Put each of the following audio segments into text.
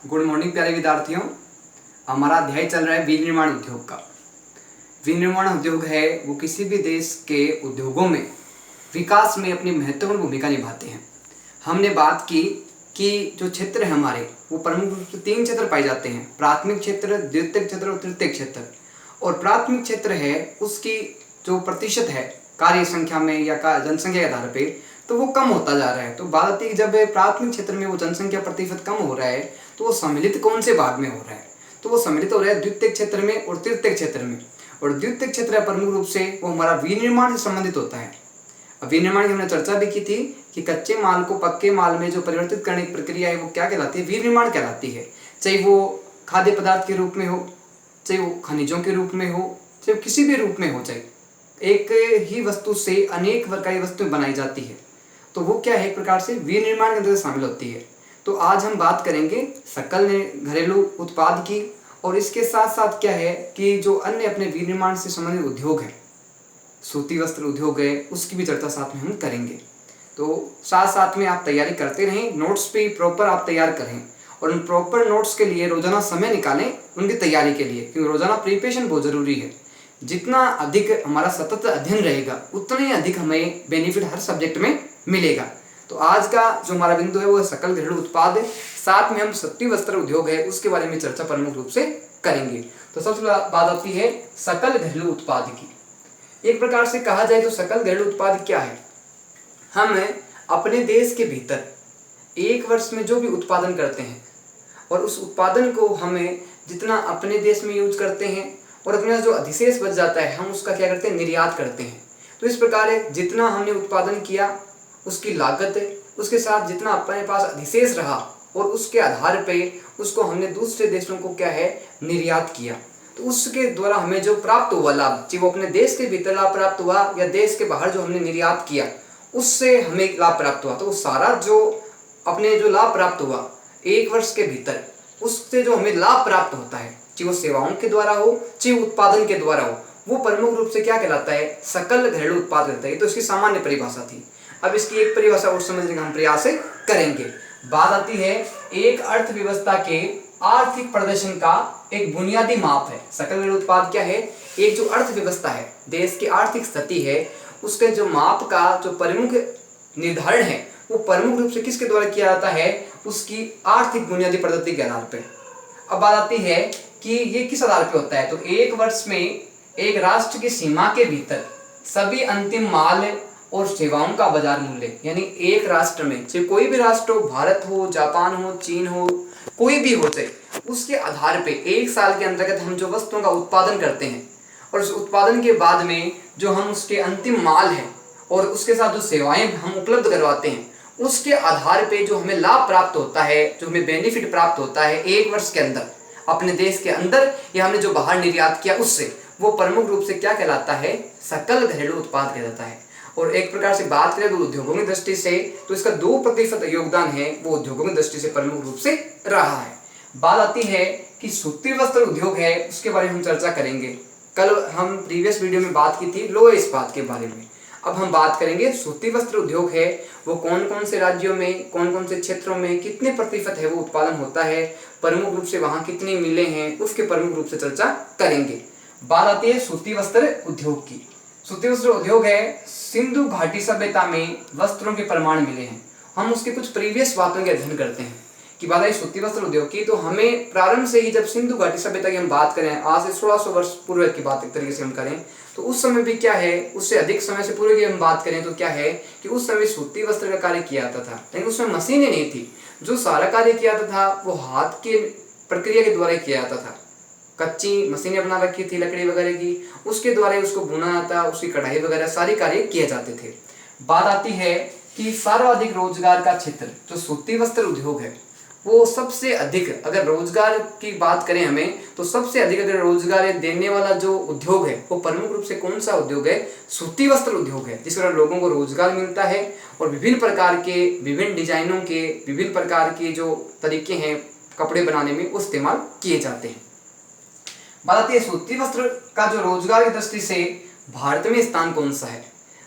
Good morning प्यारे विद्यार्थियों। हमारा अध्याय चल रहा है विनिर्माण उद्योग का। विनिर्माण उद्योग है वो किसी भी देश के उद्योगों में विकास में अपनी महत्वपूर्ण भूमिका निभाते हैं। हमने बात की कि जो क्षेत्र है हमारे वो प्रमुख रूप से 3 क्षेत्र पाए जाते हैं: प्राथमिक क्षेत्र, द्वितीयक क्षेत्र और तृतीयक क्षेत्र। और प्राथमिक क्षेत्र है उसकी जो प्रतिशत है कार्य संख्या में या जनसंख्या के आधार पे तो वो कम होता जा रहा है। तो बात आती है जब प्राथमिक क्षेत्र में वो जनसंख्या प्रतिशत कम हो रहा है तो वो सम्मिलित कौन से भाग में हो रहा है? तो वो सम्मिलित हो रहा है द्वितीयक क्षेत्र में और तृतीयक क्षेत्र में। और द्वितीयक क्षेत्र प्रमुख रूप से वो हमारा विनिर्माण से संबंधित होता है। अब विनिर्माण की हमने चर्चा भी की थी कि कच्चे माल को पक्के माल में जो परिवर्तित करने की प्रक्रिया है वो क्या कहलाती है? विनिर्माण कहलाती है। चाहे वो खाद्य पदार्थ के रूप में हो, चाहे वो खनिजों के रूप में हो, चाहे वो किसी भी रूप में हो, चाहे एक ही वस्तु से अनेक प्रकार की वस्तुएं बनाई जाती है तो वो क्या है? एक प्रकार से विनिर्माण के अंदर शामिल होती है। तो आज हम बात करेंगे सकल घरेलू उत्पाद की, और इसके साथ साथ क्या है कि जो अन्य अपने विनिर्माण से संबंधित उद्योग है, सूती वस्त्र उद्योग है, उसकी भी चर्चा साथ में हम करेंगे। तो साथ साथ में आप तैयारी करते रहें, नोट्स भी प्रॉपर आप तैयार करें और उन प्रॉपर नोट्स के लिए रोजाना समय निकालें उनकी तैयारी के लिए, क्योंकि रोजाना प्रिपरेशन बहुत जरूरी है। जितना अधिक हमारा सतत अध्ययन रहेगा उतना ही अधिक हमें बेनिफिट हर सब्जेक्ट में मिलेगा। तो आज का जो हमारा बिंदु है वो सकल घरेलू उत्पाद है, साथ में हम सूती वस्त्र उद्योग है उसके बारे में चर्चा प्रमुख रूप से करेंगे। तो सबसे बात आती है सकल घरेलू उत्पाद की। एक प्रकार से कहा जाए तो सकल घरेलू उत्पाद क्या है? हम अपने देश के भीतर एक वर्ष में जो भी उत्पादन करते हैं और उस उत्पादन को हमें जितना अपने देश में यूज करते हैं और अपने जो अधिशेष बच जाता है हम उसका क्या करते हैं? निर्यात करते हैं। तो इस प्रकार जितना हमने उत्पादन किया उसकी लागत, उसके साथ जितना अपने पास अधिशेष रहा और उसके आधार पे उसको हमने दूसरे देशों को क्या है? निर्यात किया। तो उसके द्वारा हमें जो प्राप्त हुआ लाभ, चाहे वो अपने देश के भीतर लाभ प्राप्त हुआ या देश के बाहर जो हमने निर्यात किया उससे हमें लाभ प्राप्त हुआ, तो वो सारा जो अपने जो लाभ प्राप्त हुआ एक वर्ष के भीतर उससे जो हमें लाभ प्राप्त होता है, चाहे वो सेवाओं के द्वारा हो चाहे उत्पादन के द्वारा हो, वो प्रमुख रूप से क्या कहलाता है? सकल घरेलू उत्पाद कहलाता है। तो इसकी सामान्य परिभाषा थी। अब इसकी एक परिभाषा और समझने का हम प्रयास करेंगे। बात आती है एक अर्थव्यवस्था के आर्थिक प्रदर्शन का एक बुनियादी माप है। सकल घरेलू उत्पाद क्या है? एक जो अर्थव्यवस्था है, देश की आर्थिक स्थिति है, उसके जो माप का जो प्रमुख निर्धारण है वो प्रमुख रूप से किसके द्वारा किया जाता है? उसकी आर्थिक बुनियादी प्रगति के आधार पर। अब बात आती है कि ये किस आधार पे होता है? तो एक वर्ष में एक राष्ट्र की सीमा के भीतर सभी अंतिम माल और सेवाओं का बाजार मूल्य, यानी एक राष्ट्र में, चाहे कोई भी राष्ट्र हो, भारत हो, जापान हो, चीन हो, कोई भी हो, चाहे उसके आधार पे एक साल के अंतर्गत हम जो वस्तुओं का उत्पादन करते हैं और उस उत्पादन के बाद में जो हम उसके अंतिम माल है और उसके साथ जो सेवाएं हम उपलब्ध करवाते हैं उसके आधार पे जो हमें लाभ प्राप्त होता है, जो हमें बेनिफिट प्राप्त होता है एक वर्ष के अंदर अपने देश के अंदर या हमने जो बाहर निर्यात किया उससे, वो प्रमुख रूप से क्या कहलाता है? सकल घरेलू उत्पाद कहलाता है। और एक प्रकार से बात करें तो उद्योगों की दृष्टि से तो इसका 2% योगदान है वो उद्योगों की दृष्टि से प्रमुख रूप से रहा है। बात आती है कि सूती वस्त्र उद्योग है उसके बारे में हम चर्चा करेंगे। कल हम प्रीवियस वीडियो में बात की थी लोह इस्पात के बारे में। अब हम बात करेंगे सूती वस्त्र उद्योग है वो कौन कौन से राज्यों में, कौन कौन से क्षेत्रों में कितने प्रतिशत है वो उत्पादन होता है, प्रमुख रूप से वहां कितनी मिलें हैं, उसके प्रमुख रूप से चर्चा करेंगे। बात आती है सूती वस्त्र उद्योग की। सूती वस्त्र उद्योग है सिंधु घाटी सभ्यता में वस्त्रों के प्रमाण मिले हैं। हम उसके कुछ प्रीवियस बातों के अध्ययन करते हैं कि बात आई सूती वस्त्र उद्योग की, तो हमें प्रारंभ से ही जब सिंधु घाटी सभ्यता की हम बात करें, आज से 1600 वर्ष पूर्व की बात एक तरीके से हम करें तो उस समय भी क्या है, उससे अधिक समय से पूर्व की हम बात करें तो क्या है कि उस समय सूती वस्त्र का कार्य किया जाता था, लेकिन उसमें मशीनें नहीं थी। जो सारा कार्य किया जाता था वो हाथ के प्रक्रिया के द्वारा किया जाता था। कच्ची मशीनें बना रखी थी लकड़ी वगैरह की, उसके द्वारा ही उसको बुना जाता, उसकी कढ़ाई वगैरह सारी कार्य किए जाते थे। बात आती है कि सर्वाधिक रोजगार का क्षेत्र जो सूती वस्त्र उद्योग है वो सबसे अधिक, अगर रोजगार की बात करें हमें तो सबसे अधिक अगर रोजगार देने वाला जो उद्योग है वो प्रमुख रूप से कौन सा उद्योग है? सूती वस्त्र उद्योग है, जिस तरह लोगों को रोजगार मिलता है और विभिन्न प्रकार के, विभिन्न डिजाइनों के, विभिन्न प्रकार के जो तरीके हैं कपड़े बनाने में वो इस्तेमाल किए जाते हैं। बात आती है सूती वस्त्र का जो रोजगार की दृष्टि से भारत में स्थान कौन सा है?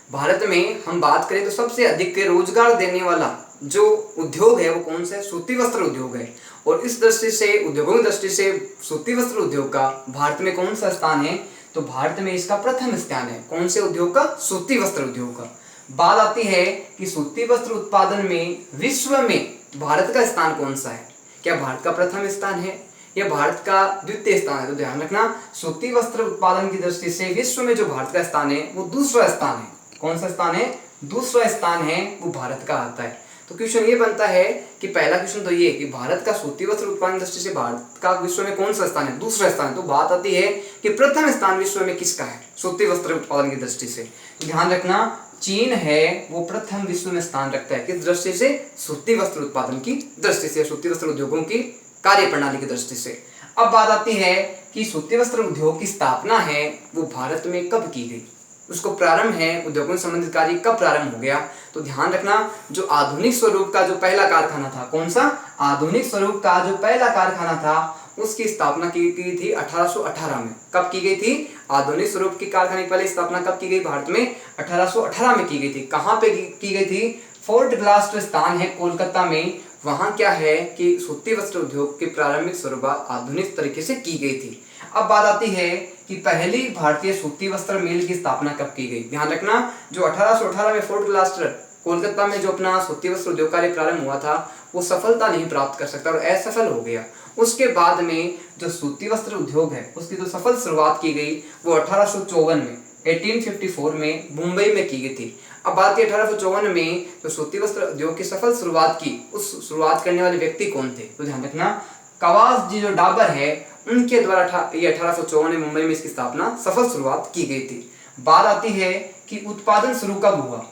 भारत में हम बात करें तो सबसे अधिक रोजगार देने वाला जो उद्योग है वो कौन सा है? सूती वस्त्र उद्योग है। और इस दृष्टि से, उद्योगों की दृष्टि से सूती वस्त्र उद्योग का भारत में कौन सा स्थान है? तो भारत में इसका प्रथम स्थान है। कौन से उद्योग का? सूती वस्त्र उद्योग का। बात आती है कि सूती वस्त्र उत्पादन में विश्व में भारत का स्थान कौन सा है? क्या भारत का प्रथम स्थान है या भारत का द्वितीय स्थान है? तो ध्यान रखना, सूती वस्त्र उत्पादन की दृष्टि से विश्व में जो भारत का स्थान है वो दूसरा स्थान है। कौन सा स्थान है? दूसरा स्थान है, वो भारत का आता है। तो क्वेश्चन ये बनता है कि पहला क्वेश्चन तो ये कि भारत का सूती वस्त्र उत्पादन की दृष्टि से भारत का विश्व में कौन सा स्थान है? दूसरा स्थान है। तो बात आती है कि प्रथम स्थान विश्व में किसका है सूती वस्त्र उत्पादन की दृष्टि से? ध्यान रखना, चीन है वो प्रथम विश्व में स्थान रखता है। किस दृष्टि से? सूती वस्त्र उत्पादन की दृष्टि से, सूती वस्त्र उद्योगों की कार्य प्रणाली की दृष्टि से। अब बात आती है कि सूती वस्त्र उद्योग की स्थापना है वो भारत में कब की गई? उसको प्रारंभ है, उद्योगों से संबंधित कार्य कब प्रारंभ हो गया? तो ध्यान रखना, जो आधुनिक स्वरूप का जो पहला कारखाना था, कौन सा? आधुनिक स्वरूप का जो पहला कारखाना था उसकी स्थापना की गई थी 1818 में। कब की गई थी? आधुनिक स्वरूप की कारखाने की पहले स्थापना कब की गई? भारत में 1818 में की गई थी। कहाँ पे की गई थी? फोर्ट ग्लास्टर स्थान है कोलकाता में। वहां क्या है कि सूती वस्त्र उद्योग की प्रारंभिक शुरुआत आधुनिक तरीके से की गई थी। अब बात आती है कि पहली भारतीय सूती वस्त्र मिल की स्थापना कब की गई? ध्यान रखना, जो 1818 में फोर्ट ग्लास्टर कोलकाता में जो अपना सूती वस्त्र उद्योग कार्य प्रारंभ हुआ था वो सफलता नहीं प्राप्त कर सकता और असफल हो गया। उसके बाद में जो सूती वस्त्र उद्योग है उसकी जो सफल शुरुआत की गई वो 1854 में 1854 में मुंबई में की गई थी। अब बात की 1854 में जो सूती वस्त्र उद्योग की सफल शुरुआत की, उस शुरुआत करने वाले व्यक्ति कौन थे? तो ध्यान रखना, कवास जी जो डाबर है उनके द्वारा ये 1854 में मुंबई में इसकी स्थापना सफल शुरुआत की गई थी। बात आती है कि उत्पादन शुरू कब हुआ?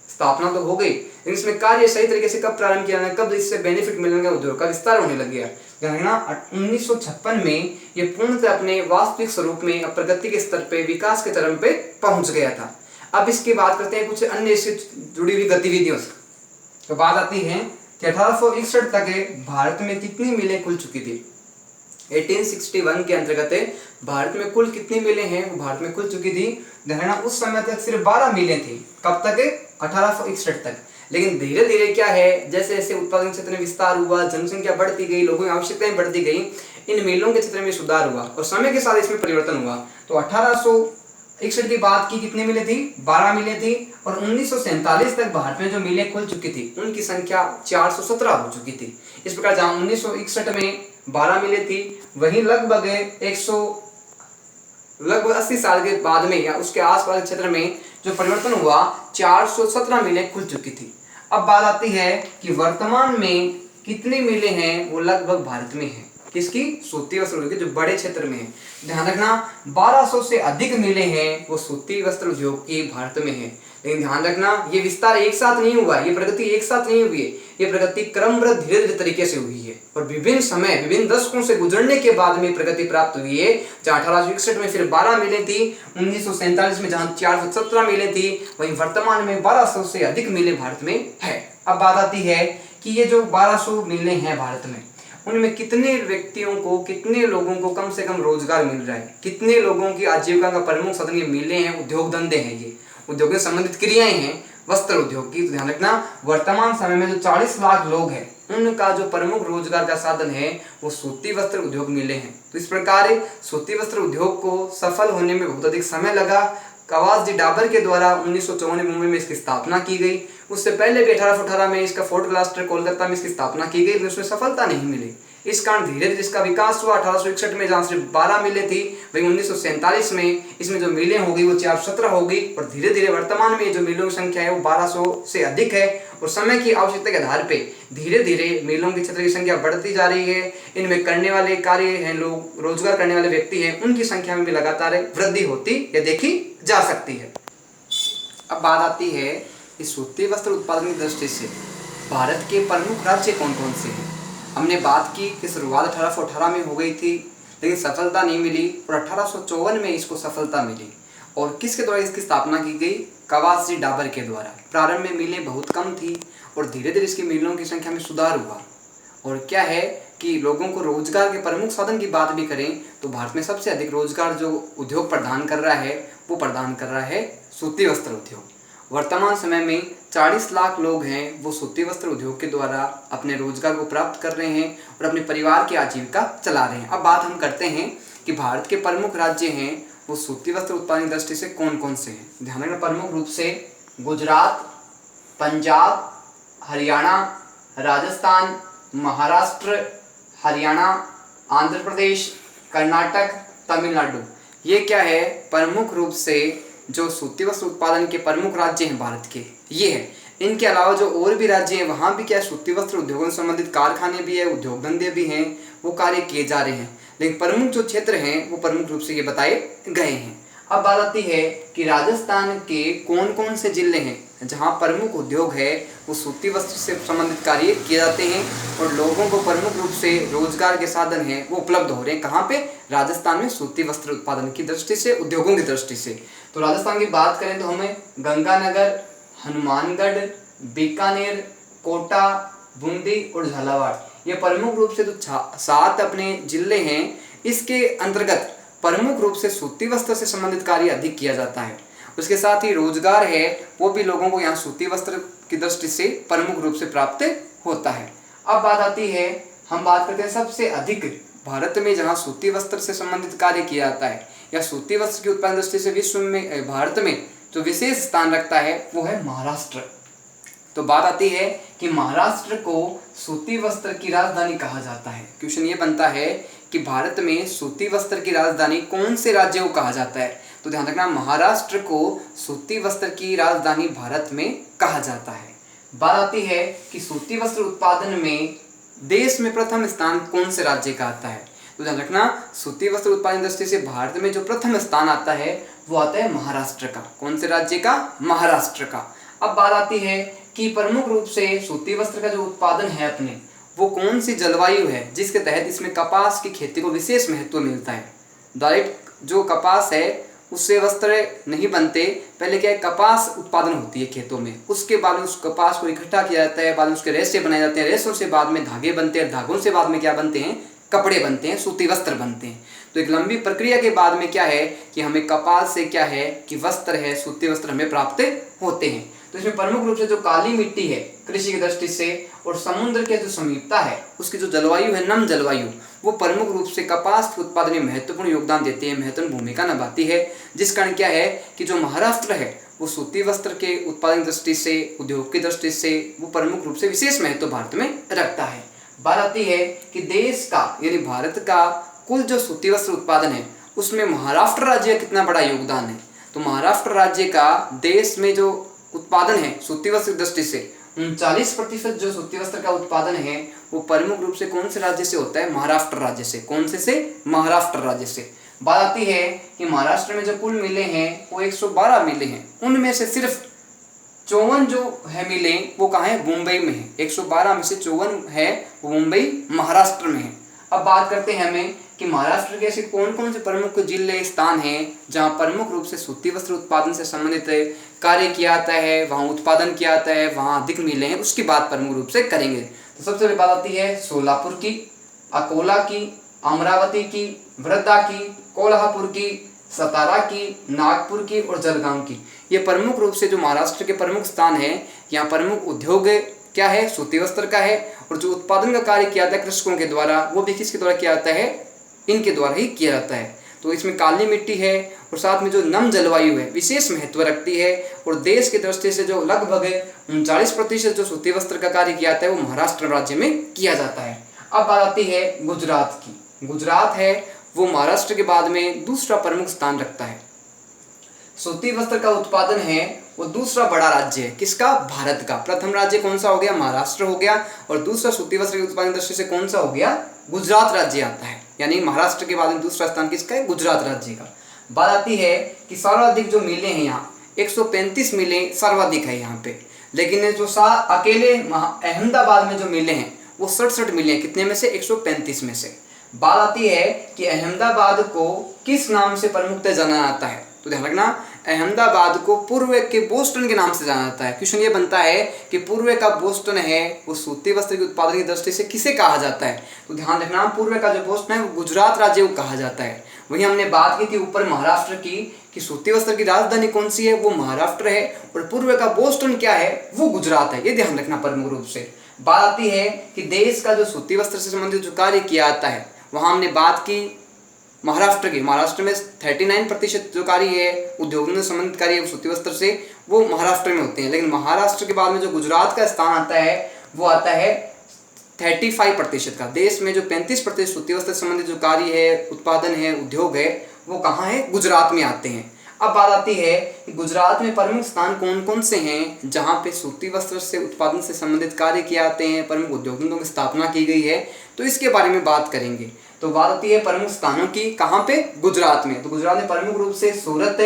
स्थापना तो हो गई, लेकिन इसमें कार्य सही तरीके से कब प्रारंभ किया गया, कब इससे बेनिफिट मिलने का, उद्योग का विस्तार होने लग गया? 1956 में ये पूर्णतः अपने वास्तविक स्वरूप में प्रगति के स्तर पे, विकास के चरम पे पहुंच गया था। अब इसकी बात करते हैं कुछ अन्य इससे जुड़ी हुई गतिविधियों से। तो बात आती है कि 1861 तक भारत में कितनी मिलें खुल चुकी थी? 1861 के अंतर्गत भारत में कुल कितनी मिलें हैं? वो भारत में खुल चुकी थी। देखना, उस समय तक सिर्फ 12 मिलें थी। कब तक? 1861 तक। लेकिन धीरे धीरे क्या है, जैसे जैसे उत्पादन क्षेत्र में विस्तार हुआ, जनसंख्या बढ़ती गई, लोगों की आवश्यकताएं बढ़ती गई, इन मिलों के क्षेत्र में सुधार हुआ और समय के साथ इसमें परिवर्तन हुआ। तो 1861 की बात की कितनी मिलें थी? 12 मिलें थी। और 1947 तक भारत में जो मिलें खुल चुकी थी उनकी संख्या 417 हो चुकी थी। इस प्रकार जहां 1961 में 12 मिलें थी, वहीं लगभग 80 साल के बाद में या उसके आसपास क्षेत्र में जो परिवर्तन हुआ, 417 मिलें खुल चुकी थी। अब बात आती है कि वर्तमान में कितनी मिलें हैं? वो लगभग भारत में है। किसकी? सूती वस्त्र उद्योग के जो बड़े क्षेत्र में है। ध्यान रखना, 1200 से अधिक मिलें हैं वो सूती वस्त्र उद्योग की भारत में है। लेकिन ध्यान रखना, ये विस्तार एक साथ नहीं हुआ, ये प्रगति एक साथ नहीं हुई है, ये प्रगति क्रमबद्ध धीरे धीरे तरीके से हुई है और विभिन्न समय, विभिन्न दशकों से गुजरने के बाद में प्रगति प्राप्त हुई है। जहाँ 1861 में फिर 12 मिलें थी, 1947 में जहाँ 417 मिलें थी, वहीं वर्तमान में 1200 से अधिक मिलें भारत में है। अब बात आती है कि ये जो 1200 मिलें हैं भारत में, उनमें कितने व्यक्तियों को, कितने लोगों को कम से कम रोजगार मिल रहा है, कितने लोगों की आजीविका का प्रमुख साधन ये मिलें हैं, उद्योग धंधे हैं, ये उद्योग से संबंधित क्रियाएं हैं वस्त्र उद्योग की। तो ध्यान रखना, वर्तमान समय में जो 40 लाख लोग हैं उनका जो प्रमुख रोजगार का साधन है वो सूती वस्त्र उद्योग मिले हैं। तो इस प्रकार सूती वस्त्र उद्योग को सफल होने में बहुत अधिक समय लगा। कवास जी डाबर के द्वारा 1954 में मुंबई में इसकी स्थापना की गई। उससे पहले भी 1818 में इसका फोर्ट ग्लास्टर कोलकाता में इसकी स्थापना की गई, लेकिन उसमें सफलता नहीं मिली। इस कारण धीरे धीरे इसका विकास हुआ। 1861 में जहाँ सिर्फ 12 मिलें थी, वहीं 1947 में इसमें जो मिलें हो गई वो 417 हो गई और धीरे धीरे वर्तमान में जो मिलों की संख्या है वो 1200 से अधिक है। और समय की आवश्यकता के आधार पे धीरे धीरे मिलों के क्षेत्र की संख्या बढ़ती जा रही है। इनमें करने वाले कार्य हैं, लोग रोजगार करने वाले व्यक्ति हैं, उनकी संख्या में भी लगातार वृद्धि होती या देखी जा सकती है। अब बात आती है इस सूती वस्त्र उत्पादन की दृष्टि से भारत के प्रमुख राज्य कौन कौन से हैं। हमने बात की कि शुरुआत 1818 में हो गई थी, लेकिन सफलता नहीं मिली और 1854 में इसको सफलता मिली। और किसके द्वारा इसकी स्थापना की गई? कवास जी डाबर के द्वारा। प्रारंभ में मिलें बहुत कम थी और धीरे धीरे इसकी मिलों की संख्या में सुधार हुआ। और क्या है कि लोगों को रोजगार के प्रमुख साधन की बात भी करें तो भारत में सबसे अधिक रोजगार जो उद्योग प्रदान कर रहा है वो प्रदान कर रहा है सूती वस्त्र उद्योग। वर्तमान समय में 40 लाख लोग हैं वो सूती वस्त्र उद्योग के द्वारा अपने रोजगार को प्राप्त कर रहे हैं और अपने परिवार की आजीविका चला रहे हैं। अब बात हम करते हैं कि भारत के प्रमुख राज्य हैं वो सूती वस्त्र उत्पादन की दृष्टि से कौन कौन से हैं। ध्यान रखना, प्रमुख रूप से गुजरात, पंजाब, हरियाणा, राजस्थान, महाराष्ट्र, हरियाणा, आंध्र प्रदेश, कर्नाटक, तमिलनाडु, ये क्या है, प्रमुख रूप से जो सूती वस्त्र उत्पादन के प्रमुख राज्य हैं भारत के, ये है। इनके अलावा जो और भी राज्य हैं वहाँ भी क्या सूती वस्त्र उद्योगों से संबंधित कारखाने भी है, उद्योग धंधे भी हैं, वो कार्य किए जा रहे हैं। लेकिन प्रमुख जो क्षेत्र हैं वो प्रमुख रूप से ये बताए गए हैं। अब बात आती है कि राजस्थान के कौन कौन से जिले हैं जहाँ प्रमुख उद्योग है वो सूती वस्त्र से संबंधित कार्य किए जाते हैं और लोगों को प्रमुख रूप से रोजगार के साधन हैं वो उपलब्ध हो रहे हैं। कहाँ पे? राजस्थान में सूती वस्त्र उत्पादन की दृष्टि से, उद्योगों की दृष्टि से। तो राजस्थान की बात करें तो हमें गंगानगर, हनुमानगढ़, बीकानेर, कोटा, बूंदी और झालावाड़, ये प्रमुख रूप से जो 7 अपने जिले हैं इसके अंतर्गत प्रमुख रूप से सूती वस्त्र से संबंधित कार्य अधिक किया जाता है। उसके साथ ही रोजगार है वो भी लोगों को यहाँ सूती वस्त्र की दृष्टि से प्रमुख रूप से प्राप्त होता है। अब बात आती है, हम बात करते हैं सबसे अधिक भारत में जहाँ सूती वस्त्र से संबंधित कार्य किया जाता है या सूती वस्त्र की उत्पादन दृष्टि से विश्व में, भारत में जो विशेष स्थान रखता है वो है महाराष्ट्र। तो बात आती है कि महाराष्ट्र को सूती वस्त्र की राजधानी कहा जाता है। क्वेश्चन ये बनता है कि भारत में सूती वस्त्र की राजधानी कौन से राज्य को कहा जाता है? तो ध्यान रखना, महाराष्ट्र को सूती वस्त्र की राजधानी भारत में कहा जाता है। बात आती है कि सूती वस्त्र उत्पादन में देश में प्रथम स्थान कौन से राज्य का आता है? तो ध्यान रखना, सूती वस्त्र उत्पादन दृष्टि से भारत में जो प्रथम स्थान आता है वो आता है महाराष्ट्र का। कौन से राज्य का? महाराष्ट्र का। अब बात आती है कि प्रमुख रूप से सूती वस्त्र का जो उत्पादन है अपने, वो कौन सी जलवायु है जिसके तहत इसमें कपास की खेती को विशेष महत्व मिलता है। डायरेक्ट जो कपास है उससे वस्त्र नहीं बनते, पहले क्या है, कपास उत्पादन होती है खेतों में, उसके बाद उस कपास को इकट्ठा किया जाता है, बाद उसके रेशे बनाए जाते हैं, रेशों से बाद में धागे बनते हैं, धागों से बाद में क्या बनते हैं, कपड़े बनते हैं, सूती वस्त्र बनते हैं। तो एक लंबी प्रक्रिया के बाद में क्या है कि हमें कपास से क्या है कि वस्त्र है, सूती वस्त्र हमें प्राप्त होते हैं। तो इसमें प्रमुख रूप से जो काली मिट्टी है कृषि की दृष्टि से और समुद्र के जो समीपता है उसकी जो जलवायु है, नम जलवायु, वो प्रमुख रूप से कपास के उत्पादन में महत्वपूर्ण योगदान देती है, महत्वपूर्ण भूमिका निभाती है। जिस कारण क्या है कि जो महाराष्ट्र है वो सूती वस्त्र के उत्पादन दृष्टि से, उद्योग की दृष्टि से वो प्रमुख रूप से विशेष महत्व भारत में रखता है। बात आती है कि देश का यानी भारत का कुल जो सूती वस्त्र उत्पादन है उसमें महाराष्ट्र राज्य का कितना बड़ा योगदान है। तो महाराष्ट्र राज्य का देश में जो उत्पादन है सूती वस्त्र की दृष्टि से 39% जो सूती वस्त्र का उत्पादन है वो प्रमुख रूप से कौन से राज्य से होता है? महाराष्ट्र राज्य से। कौन से? महाराष्ट्र राज्य से। बात आती है कि महाराष्ट्र में जो कुल मिलें हैं वो 112 मिलें हैं, उनमें से सिर्फ 54 जो है मिलें वो कहाँ है? मुंबई में है। 112 में से 54 है वो मुंबई महाराष्ट्र में है। अब बात करते हैं हमें कि महाराष्ट्र के ऐसे कौन कौन से प्रमुख जिले स्थान हैं जहाँ प्रमुख रूप से सूती वस्त्र उत्पादन से संबंधित कार्य किया जाता है, वहाँ उत्पादन किया जाता है, वहाँ अधिक मिले हैं, उसकी बात प्रमुख रूप से करेंगे। तो सबसे पहले बात आती है सोलापुर की, अकोला की, अमरावती की, वर्धा की, कोल्हापुर की, सतारा की, नागपुर की और जलगांव की। ये प्रमुख रूप से जो महाराष्ट्र के प्रमुख स्थान है, यहाँ प्रमुख उद्योग क्या है? सूती वस्त्र का है। और जो उत्पादन का कार्य किया जाता है कृषकों के द्वारा वो भी किसके द्वारा किया जाता है? इनके द्वारा ही किया जाता है। तो इसमें काली मिट्टी है और साथ में जो नम जलवायु है विशेष महत्व रखती है और देश की दृष्टि से जो लगभग 39% जो सूती वस्त्र का कार्य किया जाता है वो महाराष्ट्र राज्य में किया जाता है। अब बात आती है गुजरात की। गुजरात है वो महाराष्ट्र के बाद में दूसरा प्रमुख स्थान रखता है। सूती वस्त्र का उत्पादन है वो दूसरा बड़ा राज्य है। किसका? भारत का। प्रथम राज्य कौन सा हो गया? महाराष्ट्र हो गया। और दूसरा सूती वस्त्र के उत्पादन दृष्टि से कौन सा हो गया? गुजरात राज्य आता है। यानी महाराष्ट्र के बाद में दूसरा स्थान किसका है? गुजरात राज्य का। बात आती है कि सर्वाधिक जो मिलें हैं यहाँ 135 मिलें सर्वाधिक है यहाँ पे, लेकिन जो अकेले अहमदाबाद में जो मिले हैं वो 67 मिले हैं। कितने में से? 135 में से। बात आती है कि अहमदाबाद को किस नाम से प्रमुखतः जाना जाता है? तो ध्यान रखना, अहमदाबाद को पूर्व के बोस्टन के नाम से जाना जाता है। क्वेश्चन ये बनता है कि पूर्व का बोस्टन है वो सूती वस्त्र के उत्पादन की दृष्टि से किसे कहा जाता है? तो ध्यान रखना, पूर्व का जो बोस्टन है वो गुजरात राज्य को कहा जाता है। वहीं हमने बात की थी ऊपर महाराष्ट्र की कि सूती वस्त्र की राजधानी कौन सी है, वो महाराष्ट्र है, और पूर्व का बोस्टन क्या है, वो गुजरात है। ये ध्यान रखना प्रमुख रूप से। बात आती है कि देश का जो सूती वस्त्र से संबंधित जो कार्य किया जाता है, वहां हमने बात की महाराष्ट्र की। महाराष्ट्र में 39% जो कार्य है उद्योगों से संबंधित कार्य है सूती वस्त्र से, वो महाराष्ट्र में होते हैं। लेकिन महाराष्ट्र के बाद में जो गुजरात का स्थान आता है वो आता है 35% का। देश में जो 35% सूती वस्त्र से संबंधित जो कार्य है, उत्पादन है, उद्योग है, वो कहाँ है, गुजरात में आते हैं। अब बात आती है कि गुजरात में प्रमुख स्थान कौन कौन से हैं जहाँ पे सूती वस्त्र से उत्पादन से संबंधित कार्य किए जाते हैं, प्रमुख उद्योगों की स्थापना की गई है, तो इसके बारे में बात करेंगे। तो बात आती है प्रमुख स्थानों की, कहाँ पे, गुजरात में। तो गुजरात में प्रमुख रूप से सूरत,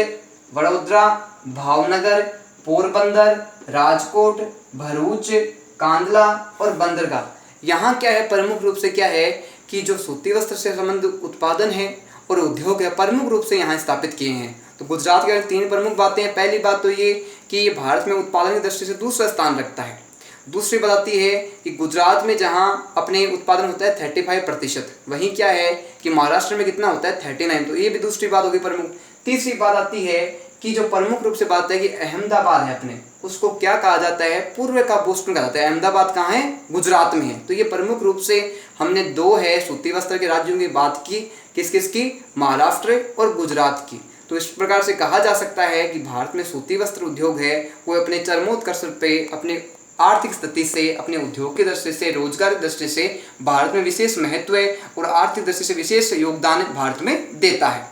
वडोदरा, भावनगर, पोरबंदर, राजकोट, भरूच, कांडला और बंदरगाह। यहाँ क्या है, प्रमुख रूप से क्या है कि जो सूती वस्त्र से संबंधित उत्पादन है और उद्योग है, प्रमुख रूप से यहाँ स्थापित किए हैं। तो गुजरात के 3 प्रमुख बातें हैं। पहली बात तो ये कि ये भारत में उत्पादन की दृष्टि से दूसरा स्थान रखता है। दूसरी बात आती है कि गुजरात में जहाँ अपने उत्पादन होता है 35%, वहीं क्या है कि महाराष्ट्र में कितना होता है 39, तो ये भी दूसरी बात होगी प्रमुख। तीसरी बात आती है कि जो प्रमुख रूप से बात है कि अहमदाबाद है अपने, उसको क्या कहा जाता है, पूर्व का बोस्टन कहा जाता है। अहमदाबाद कहाँ है, गुजरात में है। तो ये प्रमुख रूप से हमने 2 है सूती वस्त्र के राज्यों की बात की, किस किस की, महाराष्ट्र और गुजरात की। तो इस प्रकार से कहा जा सकता है कि भारत में सूती वस्त्र उद्योग है वो अपने चरमोत्कर्ष पे, अपने आर्थिक स्थिति से, अपने उद्योग की दृष्टि से, रोजगार की दृष्टि से भारत में विशेष महत्व है और आर्थिक दृष्टि से विशेष योगदान भारत में देता है।